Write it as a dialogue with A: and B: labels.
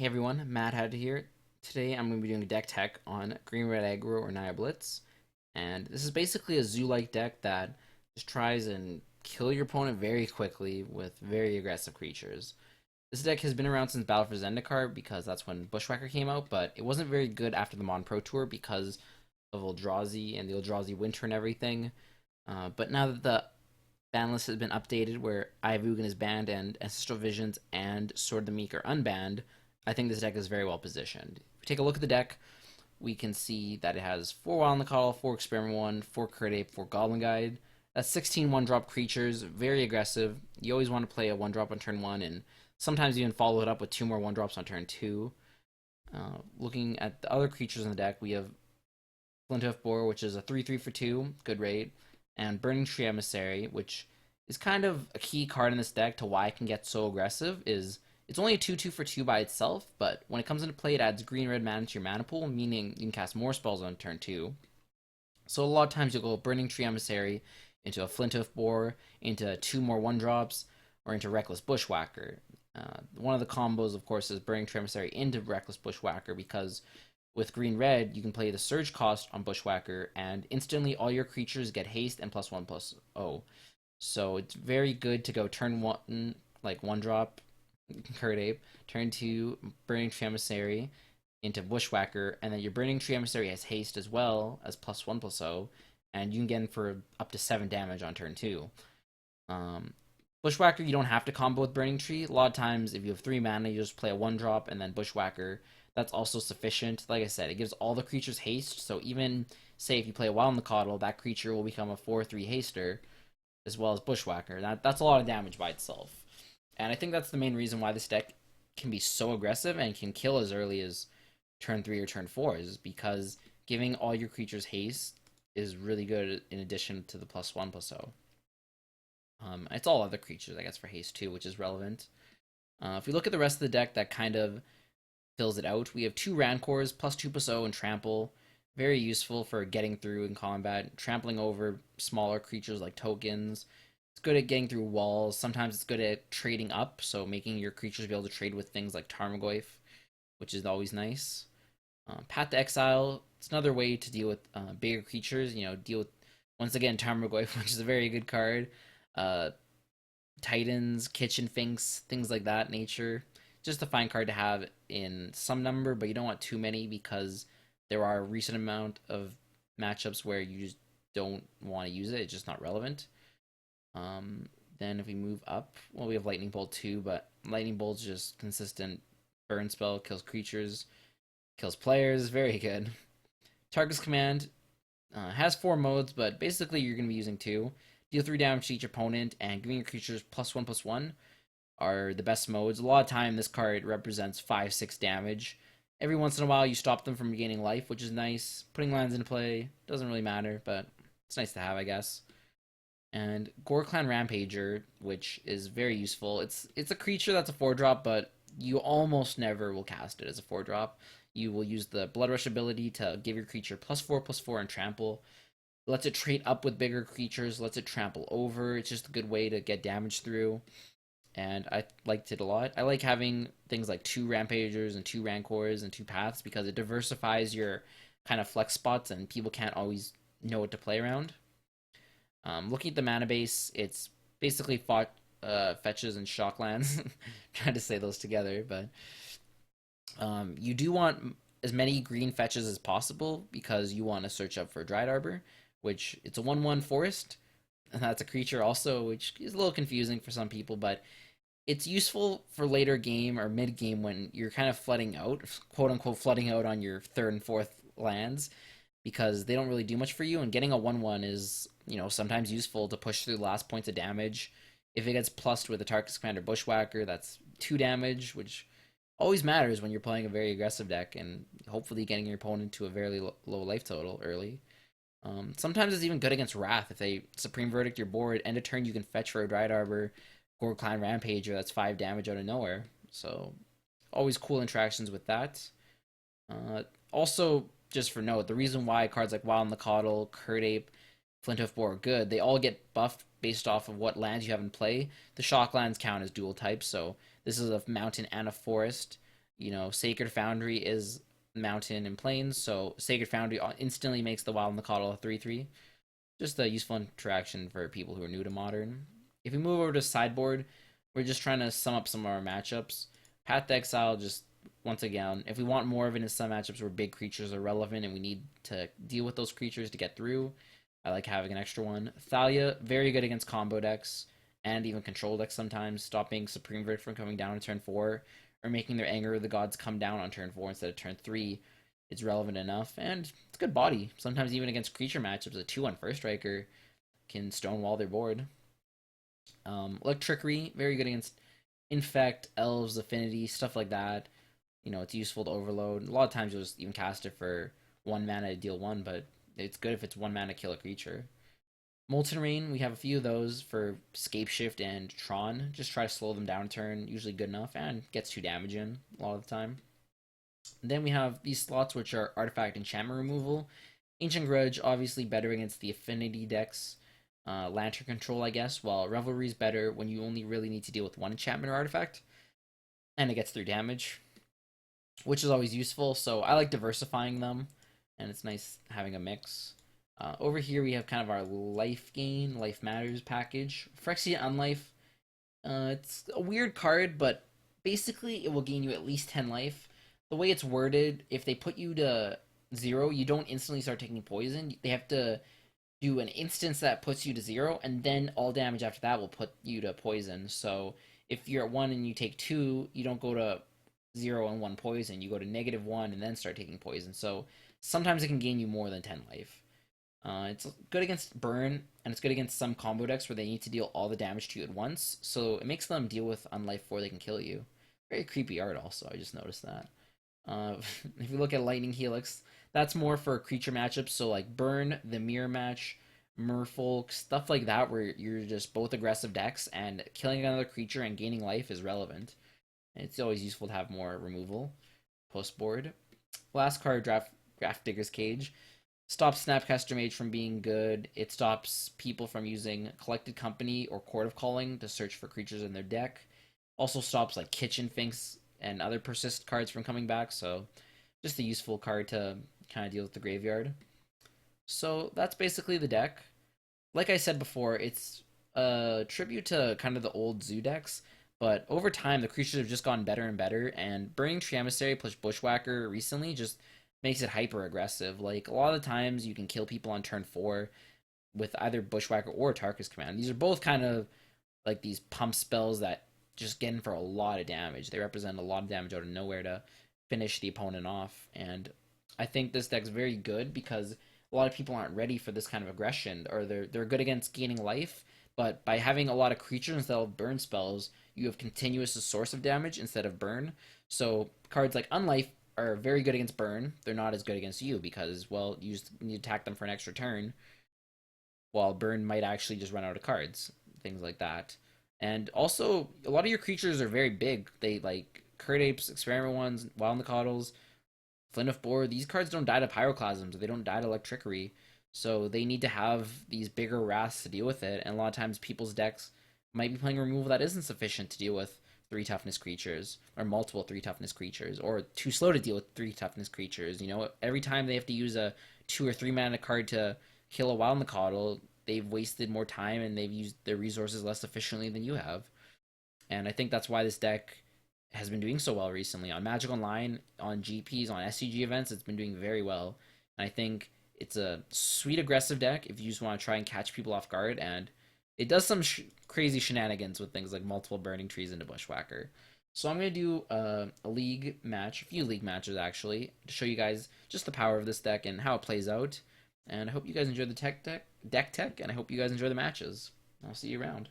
A: Hey everyone, Matt had here. Today I'm going to be doing a deck tech on Green Red Aggro or Naya Blitz. And this is basically a zoo-like deck that just tries and kill your opponent very quickly with very aggressive creatures. This deck has been around since Battle for Zendikar because that's when Bushwhacker came out, but it wasn't very good after the Mon Pro Tour because of Eldrazi and the Eldrazi Winter and everything. But now that the ban list has been updated where Ivugan is banned and Ancestral Visions and Sword of the Meek are unbanned, I think this deck is very well positioned. If we take a look at the deck, we can see that it has 4 Wild in the Call, 4 Experiment 1, 4 Crit Ape, 4 Goblin Guide. That's 16 1-drop creatures, very aggressive. You always want to play a 1-drop on turn 1 and sometimes even follow it up with 2 more 1-drops on turn 2. Looking at the other creatures in the deck, we have Flinthoof Boar, which is a 3/3 for 2, good rate, and Burning Tree Emissary, which is kind of a key card in this deck to why it can get so aggressive. Is it's only a 2/2 for 2 by itself, but when it comes into play, it adds green-red mana to your mana pool, meaning you can cast more spells on turn 2. So a lot of times you'll go Burning Tree Emissary into a Flinthoof Boar, into 2 more 1-drops, or into Reckless Bushwhacker. One of the combos, of course, is Burning Tree Emissary into Reckless Bushwhacker because with green red, you can play the surge cost on Bushwhacker, and instantly all your creatures get haste and +1/+0. So it's very good to go turn 1, like 1-drop, Curd Ape, turn 2, Burning Tree Emissary into Bushwhacker, and then your Burning Tree Emissary has haste as well as +1/+0, and you can get in for up to 7 damage on turn 2. Um, Bushwhacker, you don't have to combo with Burning Tree. A lot of times, if you have 3 mana, you just play a 1-drop and then Bushwhacker. That's also sufficient. Like I said, it gives all the creatures haste, so even, say, if you play a Wild in the Coddle, that creature will become a 4/3 haster, as well as Bushwhacker. That's a lot of damage by itself. And I think that's the main reason why this deck can be so aggressive and can kill as early as turn 3 or turn 4, is because giving all your creatures haste is really good in addition to the +1/+0. It's all other creatures, I guess, for haste too, which is relevant. If we look at the rest of the deck, that kind of fills it out. We have 2 Rancors, +2/+0 and Trample. Very useful for getting through in combat, trampling over smaller creatures like tokens. It's good at getting through walls. Sometimes it's good at trading up, so making your creatures be able to trade with things like Tarmogoyf, which is always nice. Path to Exile, it's another way to deal with bigger creatures. Deal with, once again, Tarmogoyf, which is a very good card. Uh, Titans, Kitchen Finks, things like that nature. Just a fine card to have in some number, but you don't want too many because there are a recent amount of matchups where you just don't want to use it. It's just not relevant. Then if we move up, well, we have Lightning Bolt too, but Lightning Bolt's just consistent burn spell, kills creatures, kills players, very good. Target's Command has 4 modes, but basically you're going to be using 2. Deal 3 damage to each opponent, and giving your creatures +1/+1 are the best modes. A lot of time, this card represents 5-6 damage. Every once in a while, you stop them from gaining life, which is nice. Putting lands into play doesn't really matter, but it's nice to have, I guess. And Gore-Clan Rampager, which is very useful. It's a creature that's a 4-drop, but you almost never will cast it as a 4-drop. You will use the Blood Rush ability to give your creature +4/+4 and trample. Lets it trade up with bigger creatures, lets it trample over. It's just a good way to get damage through, and I liked it a lot. I like having things like 2 Rampagers and 2 Rancors and 2 Paths because it diversifies your kind of flex spots and people can't always know what to play around. Looking at the mana base, it's basically fought fetches and shocklands. Trying to say those together, but you do want as many green fetches as possible because you want to search up for Dried Arbor, which it's a 1/1 forest, and that's a creature also, which is a little confusing for some people, but it's useful for later game or mid game when you're kind of flooding out, quote unquote, flooding out on your 3rd and 4th lands because they don't really do much for you. And getting a 1/1 is, sometimes useful to push through the last points of damage. If it gets plussed with a Tarkus Commander Bushwhacker, that's 2 damage, which always matters when you're playing a very aggressive deck and hopefully getting your opponent to a very low life total early. Sometimes it's even good against Wrath. If they Supreme Verdict your board, end of turn you can fetch for a Dried Arbor, Gore-Clan Rampager, that's 5 damage out of nowhere. So, always cool interactions with that. Also, just for note, the reason why cards like Wild in the Coddle, Curd Ape, Flinthoof Boar are good, they all get buffed based off of what lands you have in play. The shock lands count as dual types, so this is a mountain and a forest. You know, Sacred Foundry is mountain and plains, so Sacred Foundry instantly makes the Wild Nacatl a 3/3. Just a useful interaction for people who are new to Modern. If we move over to sideboard, we're just trying to sum up some of our matchups. Path to Exile, just once again, if we want more of it in some matchups where big creatures are relevant and we need to deal with those creatures to get through, I like having an extra one. Thalia, very good against combo decks and even control decks sometimes, stopping Supreme Verdict from coming down on turn 4 or making their Anger of the Gods come down on turn 4 instead of turn 3. It's relevant enough, and it's a good body. Sometimes even against creature matchups, a 2/1 First Striker can stonewall their board. Electrickery, very good against Infect, Elves, Affinity, stuff like that. You know, it's useful to overload. A lot of times you'll just even cast it for 1 mana to deal 1, but it's good if it's 1 mana to kill a creature. Molten Rain, we have a few of those for Scapeshift and Tron. Just try to slow them down a turn, usually good enough, and gets 2 damage in a lot of the time. And then we have these slots which are Artifact Enchantment removal. Ancient Grudge, obviously better against the Affinity decks. Lantern Control, I guess, while Revelry is better when you only really need to deal with 1 enchantment or artifact. And it gets 3 damage, which is always useful, so I like diversifying them, and it's nice having a mix. Over here we have kind of our life gain, life matters package. Phyrexian Unlife, it's a weird card, but basically it will gain you at least 10 life. The way it's worded, if they put you to 0, you don't instantly start taking poison. They have to do an instance that puts you to 0, and then all damage after that will put you to poison. So if you're at 1 and you take 2, you don't go to 0 and 1 poison. You go to -1 and then start taking poison. So sometimes it can gain you more than 10 life. It's good against burn, and it's good against some combo decks where they need to deal all the damage to you at once. So it makes them deal with Unlife before they can kill you. Very creepy art also, I just noticed that. If you look at Lightning Helix, that's more for creature matchups. So like Burn, the Mirror Match, Merfolk, stuff like that, where you're just both aggressive decks and killing another creature and gaining life is relevant. And it's always useful to have more removal post board. Last card, Draft Digger's Cage. Stops Snapcaster Mage from being good. It stops people from using Collected Company or Court of Calling to search for creatures in their deck. Also stops like Kitchen Finks and other persist cards from coming back, so just a useful card to kind of deal with the graveyard. So that's basically the deck. Like I said before, it's a tribute to kind of the old zoo decks, but over time the creatures have just gotten better and better, and Burning Tree Emissary plus Bushwhacker recently just makes it hyper aggressive. Like a lot of the times you can kill people on turn 4 with either Bushwhacker or Tarkus Command. These are both kind of like these pump spells that just get in for a lot of damage. They represent a lot of damage out of nowhere to finish the opponent off. And I think this deck's very good because a lot of people aren't ready for this kind of aggression, or they're good against gaining life. But by having a lot of creatures instead of burn spells, you have continuous source of damage instead of burn. So cards like Unlife are very good against burn. They're not as good against you because, well, you need to attack them for an extra turn, while burn might actually just run out of cards, things like that. And also, a lot of your creatures are very big. They like Curd Apes, Experiment Ones, Wild Nacatls, Flint of Boar. These cards don't die to Pyroclasms. They don't die to Electrickery. So they need to have these bigger wraths to deal with it. And a lot of times, people's decks might be playing removal that isn't sufficient to deal with 3 toughness creatures, or multiple 3 toughness creatures, or too slow to deal with 3 toughness creatures. You know, every time they have to use a 2 or 3 mana card to kill a Wild Nacatl, they've wasted more time and they've used their resources less efficiently than you have. And I think that's why this deck has been doing so well recently. On Magic Online, on GPs, on SCG events, it's been doing very well. And I think it's a sweet aggressive deck if you just want to try and catch people off guard, and it does some crazy shenanigans with things like multiple Burning Trees into Bushwhacker. So I'm going to do a league match, a few league matches actually, to show you guys just the power of this deck and how it plays out. And I hope you guys enjoy the deck tech, and I hope you guys enjoy the matches. I'll see you around.